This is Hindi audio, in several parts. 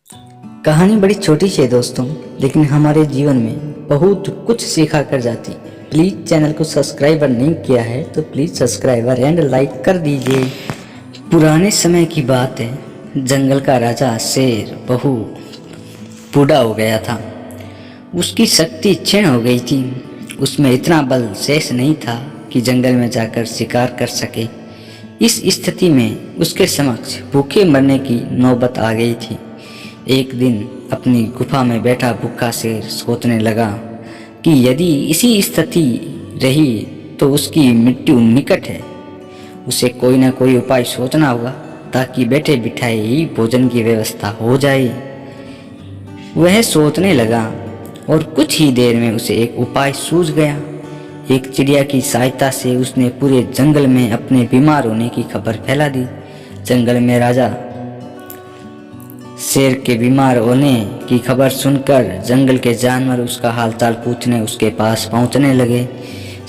कहानी बड़ी छोटी सी है दोस्तों, लेकिन हमारे जीवन में बहुत कुछ सिखा कर जाती। प्लीज़ चैनल को सब्सक्राइबर नहीं किया है तो प्लीज़ सब्सक्राइबर एंड लाइक कर दीजिए। पुराने समय की बात है, जंगल का राजा शेर बहु बूढ़ा हो गया था। उसकी शक्ति क्षीण हो गई थी। उसमें इतना बल शेष नहीं था कि जंगल में जाकर शिकार कर सके। इस स्थिति में उसके समक्ष भूखे मरने की नौबत आ गई थी। एक दिन अपनी गुफा में बैठा भूखा शेर सोचने लगा कि यदि इसी स्थिति रही तो उसकी मृत्यु निकट है। उसे कोई ना कोई उपाय सोचना होगा ताकि बैठे बिठाए ही भोजन की व्यवस्था हो जाए। वह सोचने लगा और कुछ ही देर में उसे एक उपाय सूझ गया। एक चिड़िया की सहायता से उसने पूरे जंगल में अपने बीमार होने की खबर फैला दी। जंगल में राजा शेर के बीमार होने की खबर सुनकर जंगल के जानवर उसका हालचाल पूछने उसके पास पहुंचने लगे।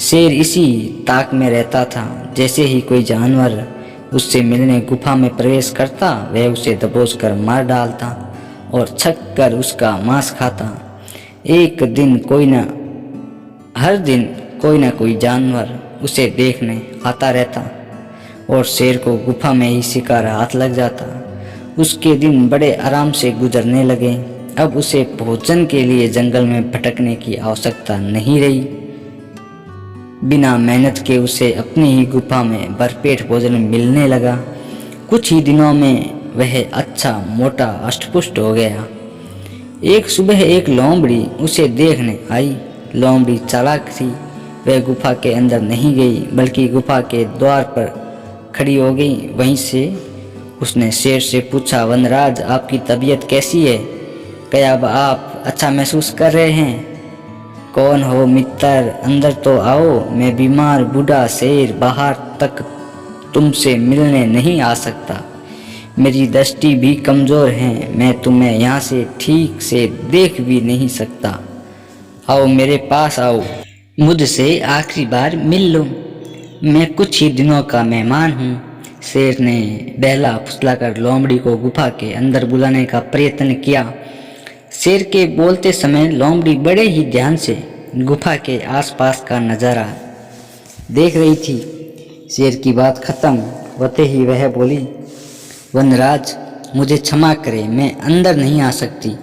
शेर इसी ताक में रहता था, जैसे ही कोई जानवर उससे मिलने गुफा में प्रवेश करता वह उसे दबोच कर मार डालता और छक कर उसका मांस खाता। हर दिन कोई ना कोई जानवर उसे देखने आता रहता और शेर को गुफा में ही शिकार हाथ लग जाता। उसके दिन बड़े आराम से गुजरने लगे। अब उसे भोजन के लिए जंगल में भटकने की आवश्यकता नहीं रही। बिना मेहनत के उसे अपनी ही गुफा में भरपेट भोजन मिलने लगा। कुछ ही दिनों में वह अच्छा मोटा अष्टपुष्ट हो गया। एक सुबह एक लोमड़ी उसे देखने आई। लोमड़ी चालाक थी। वह गुफा के अंदर नहीं गई बल्कि गुफा के द्वार पर खड़ी हो गई। वहीं से उसने शेर से पूछा, वनराज आपकी तबीयत कैसी है? क्या अब आप अच्छा महसूस कर रहे हैं? कौन हो मित्र, अंदर तो आओ। मैं बीमार बूढ़ा शेर बाहर तक तुमसे मिलने नहीं आ सकता। मेरी दृष्टि भी कमज़ोर है। मैं तुम्हें यहाँ से ठीक से देख भी नहीं सकता। आओ मेरे पास आओ, मुझसे आखिरी बार मिल लो। मैं कुछ ही दिनों का मेहमान हूँ। शेर ने बहला फुसलाकर लोमड़ी को गुफा के अंदर बुलाने का प्रयत्न किया। शेर के बोलते समय लोमड़ी बड़े ही ध्यान से गुफा के आसपास का नज़ारा देख रही थी। शेर की बात खत्म होते ही वह बोली, वनराज मुझे क्षमा करें, मैं अंदर नहीं आ सकती।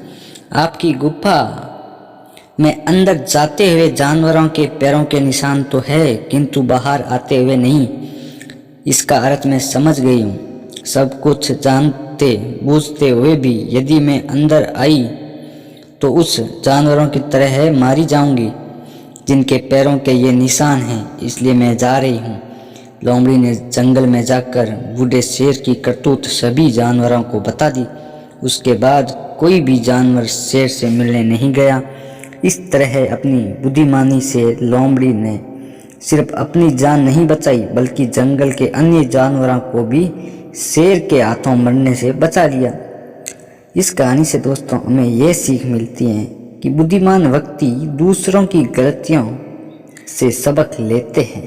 आपकी गुफा में अंदर जाते हुए जानवरों के पैरों के निशान तो है, किंतु बाहर आते हुए नहीं। इसका अर्थ मैं समझ गई हूँ। सब कुछ जानते बूझते हुए भी यदि मैं अंदर आई तो उस जानवरों की तरह मारी जाऊंगी जिनके पैरों के ये निशान हैं, इसलिए मैं जा रही हूँ। लोमड़ी ने जंगल में जाकर बूढ़े शेर की करतूत सभी जानवरों को बता दी। उसके बाद कोई भी जानवर शेर से मिलने नहीं गया। इस तरह अपनी बुद्धिमानी से लोमड़ी ने सिर्फ अपनी जान नहीं बचाई बल्कि जंगल के अन्य जानवरों को भी शेर के हाथों मरने से बचा लिया। इस कहानी से दोस्तों हमें यह सीख मिलती है कि बुद्धिमान व्यक्ति दूसरों की गलतियों से सबक लेते हैं।